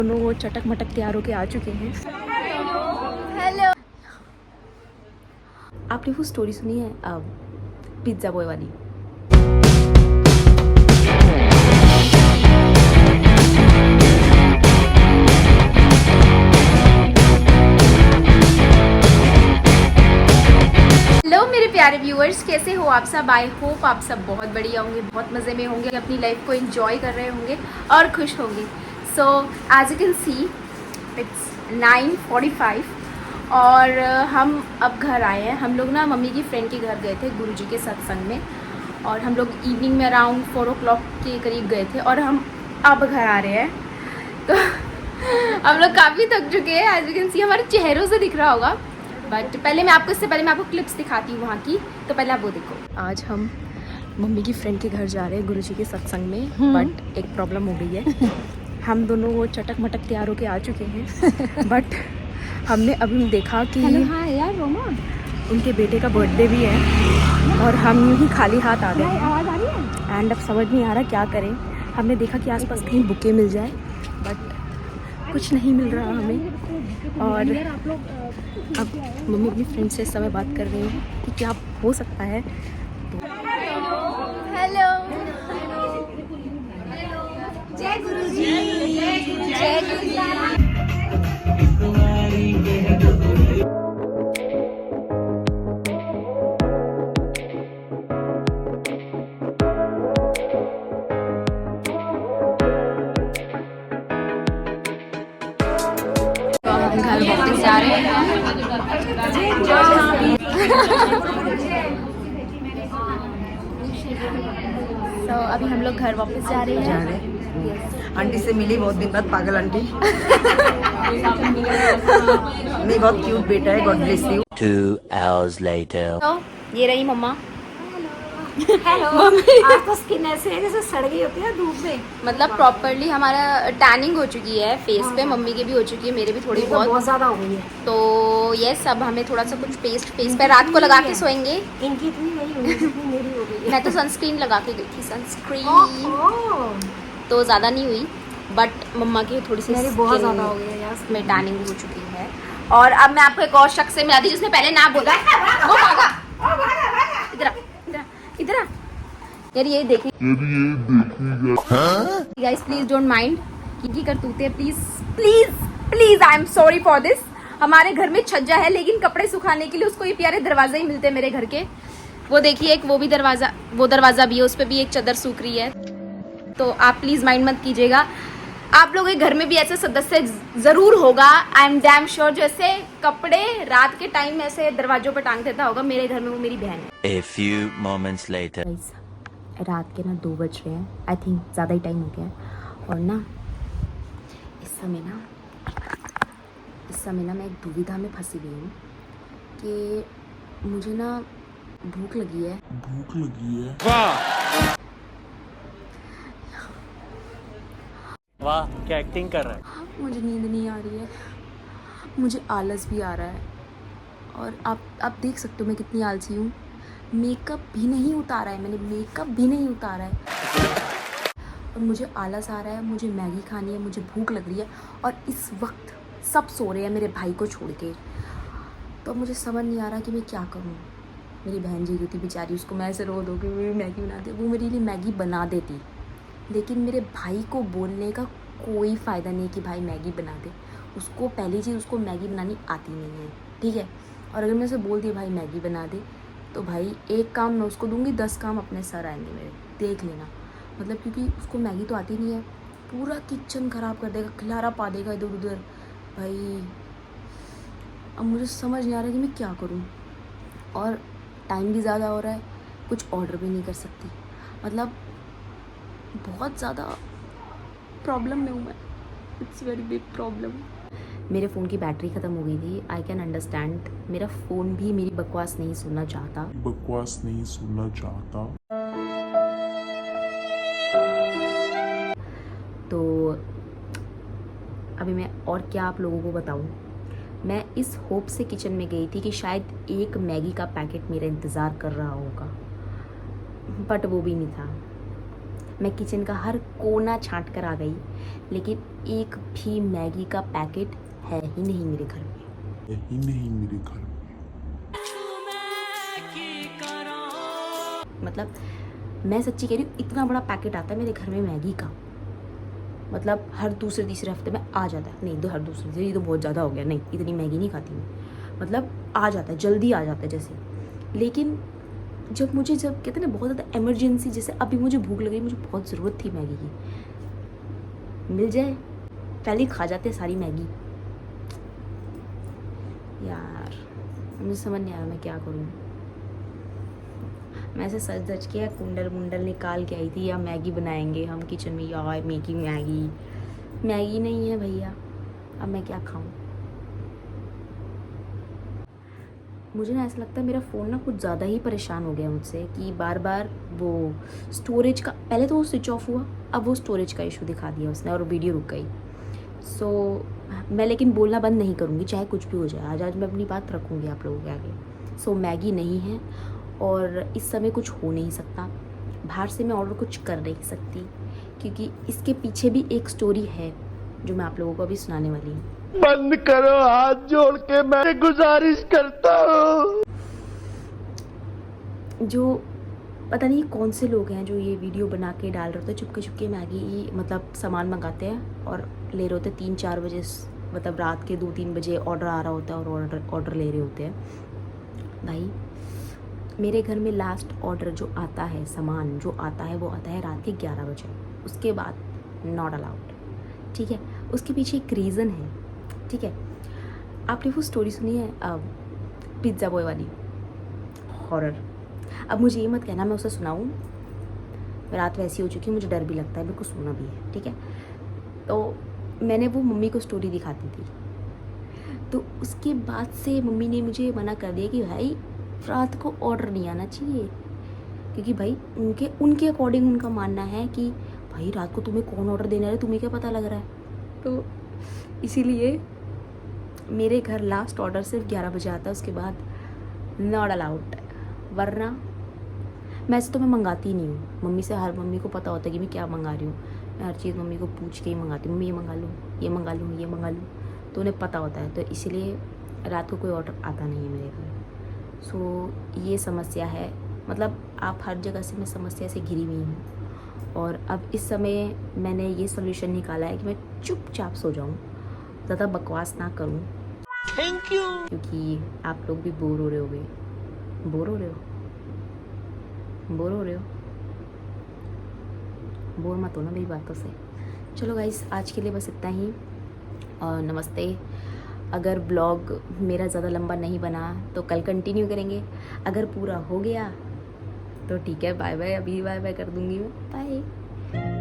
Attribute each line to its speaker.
Speaker 1: दोनों वो चटक मटक तैयार होके आ चुके हैं। हेलो। आपने वो स्टोरी सुनी है पिज्ज़ा बॉय वाली? हेलो मेरे प्यारे व्यूअर्स, कैसे हो आप सब? आई होप आप सब बहुत बढ़िया होंगे, बहुत मज़े में होंगे, अपनी लाइफ को एंजॉय कर रहे होंगे और खुश होंगे। So as you can see it's 9:45 और हम अब घर आए हैं। हम लोग ना मम्मी की फ्रेंड के घर गए थे गुरुजी के सत्संग में, और हम लोग इवनिंग में अराउंड 4 o'clock के करीब गए थे और हम अब घर आ रहे हैं। तो हम लोग काफ़ी थक चुके हैं, एज यू कैन सी हमारे चेहरों से दिख रहा होगा। बट पहले मैं आपको क्लिप्स दिखाती हूँ वहाँ की, तो पहले आप वो देखो। आज हम मम्मी की फ्रेंड के घर जा रहे हैं गुरुजी के सत्संग में, बट एक प्रॉब्लम हो गई है। हम दोनों वो चटक मटक तैयार होके आ चुके हैं, बट हमने अभी देखा कि
Speaker 2: यार रोमा,
Speaker 1: उनके बेटे का बर्थडे भी है और हम यूँ ही खाली हाथ आ गए।
Speaker 2: आवाज आ रही है?
Speaker 1: एंड अब समझ नहीं आ रहा क्या करें। हमने देखा कि आसपास कहीं बुके मिल जाए, बट कुछ नहीं मिल रहा हमें। और अब मम्मी अपनी फ्रेंड से इस समय बात कर रही हैं कि क्या हो सकता है। हेलो, जय गुरुजी। जय गुरुजी। घर वापस जा रहे हैं। तो अभी हम लोग घर वापस जा रहे हैं।
Speaker 3: आंटी से मिली बहुत दिन बाद, पागल आंटी। मेरी बहुत क्यूट बेटा है, God bless you.
Speaker 4: 2 hours later.
Speaker 1: तो ये रही मम्मा।
Speaker 2: हेलो। आज तो स्किन ऐसे है जैसे सड़ गई होती है धूप में।
Speaker 1: मतलब प्रॉपरली हमारा टैनिंग हो चुकी है फेस पे, मम्मी की भी हो चुकी है, मेरे भी थोड़ी बहुत
Speaker 2: ज्यादा हो गई है।
Speaker 1: तो यस, अब हमें थोड़ा सा कुछ पेस्ट फेस पे रात को लगा के सोएंगे।
Speaker 2: इनकी इतनी नहीं हुई जितनी मेरी हो गई है।
Speaker 1: मैं तो सनस्क्रीन लगा के गई थी, सनस्क्रीन
Speaker 2: ओहो,
Speaker 1: तो ज़्यादा नहीं हुई, बट मम्मा की थोड़ी सी
Speaker 2: मेरी बहुत
Speaker 1: skin
Speaker 2: ज्यादा हो गई है यार।
Speaker 1: में टैनिंग हो चुकी है। और अब मैं आपको एक और शख्स से मिला दी जिसने पहले ना बोला। वो भागा। इधर आ, इधर आ, इधर आ। यार ये देखिए गाइस, प्लीज डोंट माइंड की करतूते, please please please, I am sorry for this. हमारे घर में छज्जा है, लेकिन कपड़े सुखाने के लिए उसको ये प्यारे दरवाजे ही मिलते हैं मेरे घर के। वो देखिए, एक वो दरवाजा भी है, उस पर भी एक चादर सूख रही है। तो आप प्लीज माइंड मत कीजिएगा। आप लोगों के घर में भी ऐसे सदस्य जरूर होगा, आई एम डैम श्योर, जैसे कपड़े रात के टाइम ऐसे दरवाजों पर टांग देता होगा। मेरे घर में वो मेरी बहन है।
Speaker 4: A few moments later.
Speaker 1: रात के ना 2 बज रहे हैं, आई थिंक ज़्यादा ही टाइम हो गया है। और ना इस समय ना मैं एक दुविधा में फंसी हुई हूँ कि मुझे ना भूख लगी है।
Speaker 4: वाह, क्या एक्टिंग कर रहा है।
Speaker 1: मुझे नींद नहीं आ रही है, मुझे आलस भी आ रहा है। और आप देख सकते हो मैं कितनी आलसी हूँ। मेकअप भी नहीं उतारा है मैंने, मेकअप भी नहीं उतारा है और मुझे आलस आ रहा है। मुझे मैगी खानी है, मुझे भूख लग रही है, और इस वक्त सब सो रहे हैं मेरे भाई को छोड़ के। तो मुझे समझ नहीं आ रहा कि मैं क्या करूँ। मेरी बहन जी थी बेचारी, उसको मैं ऐसे रो दो कि वो मैगी बना दे, वो मेरे लिए मैगी बना देती। लेकिन मेरे भाई को बोलने का कोई फ़ायदा नहीं कि भाई मैगी बना दे। उसको पहली चीज़, उसको मैगी बनानी आती नहीं है, ठीक है। और अगर मैं उसे बोल दिया भाई मैगी बना दे, तो भाई एक काम मैं उसको दूंगी, 10 काम अपने सर आएंगे मेरे, देख लेना। मतलब क्योंकि उसको मैगी तो आती नहीं है, पूरा किचन ख़राब कर देगा, खिलारा पा देगा इधर उधर। भाई अब मुझे समझ नहीं आ रहा कि मैं क्या करूं। और टाइम भी ज़्यादा हो रहा है, कुछ ऑर्डर भी नहीं कर सकती। मतलब बहुत ज़्यादा प्रॉब्लम में हूँ मैं, इट्स वेरी बिग प्रॉब्लम। मेरे फ़ोन की बैटरी ख़त्म हो गई थी, आई कैन अंडरस्टैंड। मेरा फ़ोन भी मेरी बकवास नहीं सुनना चाहता। तो अभी मैं और क्या आप लोगों को बताऊं। मैं इस होप से किचन में गई थी कि शायद एक मैगी का पैकेट मेरा इंतज़ार कर रहा होगा, बट वो भी नहीं था। मैं किचन का हर कोना छांट कर आ गई, लेकिन एक भी मैगी का पैकेट है ही नहीं मेरे घर में।
Speaker 5: यही नहीं मेरे घर में।
Speaker 1: मतलब मैं सच्ची कह रही हूँ, इतना बड़ा पैकेट आता है मेरे घर में मैगी का, मतलब हर दूसरे तीसरे हफ्ते में आ जाता है। नहीं, हर दूसरे, ये तो बहुत ज़्यादा हो गया, नहीं इतनी मैगी नहीं खाती मैं, मतलब आ जाता है, जल्दी आ जाता है जैसे। लेकिन जब कहते हैं ना बहुत ज़्यादा इमरजेंसी, जैसे अभी मुझे भूख लगी, मुझे बहुत ज़रूरत थी मैगी की, मिल जाए पहले ही खा जाते सारी मैगी। यार मुझे समझ नहीं आ रहा मैं क्या करूँ। मैं ऐसे सच सच के कुंडल मुंडल निकाल के आई थी, या मैगी बनाएंगे हम किचन में, यार मैगी नहीं है भैया, अब मैं क्या खाऊं। मुझे ना ऐसा लगता है मेरा फ़ोन ना कुछ ज़्यादा ही परेशान हो गया मुझसे, कि बार बार वो स्टोरेज का, पहले तो वो स्विच ऑफ हुआ, अब वो स्टोरेज का इशू दिखा दिया उसने और वीडियो रुक गई। सो मैं लेकिन बोलना बंद नहीं करूँगी, चाहे कुछ भी हो जाए। आज मैं अपनी बात रखूँगी आप लोगों के आगे। सो मैगी नहीं है, और इस समय कुछ हो नहीं सकता, बाहर से मैं ऑर्डर कुछ कर नहीं सकती, क्योंकि इसके पीछे भी एक स्टोरी है जो मैं आप लोगों को अभी सुनाने वाली हूँ।
Speaker 5: बंद करो, हाथ जोड़ के मैं गुजारिश करता हूँ।
Speaker 1: जो पता नहीं कौन से लोग हैं जो ये वीडियो बना के डाल रहे होते, चुपके चुपके मैगी मतलब सामान मंगाते हैं और ले रहे होते 3-4 बजे, मतलब रात के 2-3 बजे ऑर्डर आ रहा होता है और ऑर्डर ले रहे होते हैं। भाई मेरे घर में लास्ट ऑर्डर जो आता है, सामान जो आता है, वो आता है रात के 11 बजे, उसके बाद नॉट अलाउड, ठीक है। उसके पीछे एक रीज़न है, ठीक है। आपने वो स्टोरी सुनी है पिज़्ज़ा बॉय वाली, हॉरर। अब मुझे ये मत कहना मैं उसे सुनाऊँ, रात वैसी हो चुकी है, मुझे डर भी लगता है, मेरे को सोना भी है, ठीक है। तो मैंने वो मम्मी को स्टोरी दिखाती थी, तो उसके बाद से मम्मी ने मुझे मना कर दिया कि भाई रात को ऑर्डर नहीं आना चाहिए, क्योंकि भाई उनके अकॉर्डिंग उनका मानना है कि भाई रात को तुम्हें कौन ऑर्डर देना है, तुम्हें क्या पता लग रहा है। तो इसीलिए मेरे घर लास्ट ऑर्डर सिर्फ 11 बजे आता है, उसके बाद नॉट अलाउड। वरना वैसे तो मैं मंगाती नहीं हूँ मम्मी से, मम्मी को पता होता है कि मैं क्या मंगा रही हूँ, मैं हर चीज़ मम्मी को पूछ के ही मंगाती हूँ, मम्मी ये मंगा लूँ, ये मंगा लूँ, ये मंगा लूँ, तो उन्हें पता होता है। तो इसीलिए रात को कोई ऑर्डर आता नहीं है मेरे घर। सो ये समस्या है, मतलब आप हर जगह से मैं समस्या से घिरी हुई हूँ, और अब इस समय मैंने ये सोल्यूशन निकाला है कि मैं चुपचाप सो जाऊँ, ज़्यादा बकवास ना करूँ।
Speaker 4: Thank you.
Speaker 1: क्योंकि आप लोग भी बोर हो रहे होगे, बोर हो बोर मत हो ना मेरी बातों से। चलो गाइस, आज के लिए बस इतना ही, और नमस्ते। अगर ब्लॉग मेरा ज़्यादा लंबा नहीं बना तो कल कंटिन्यू करेंगे, अगर पूरा हो गया तो ठीक है, बाय बाय। अभी बाय बाय कर दूँगी मैं, बाय।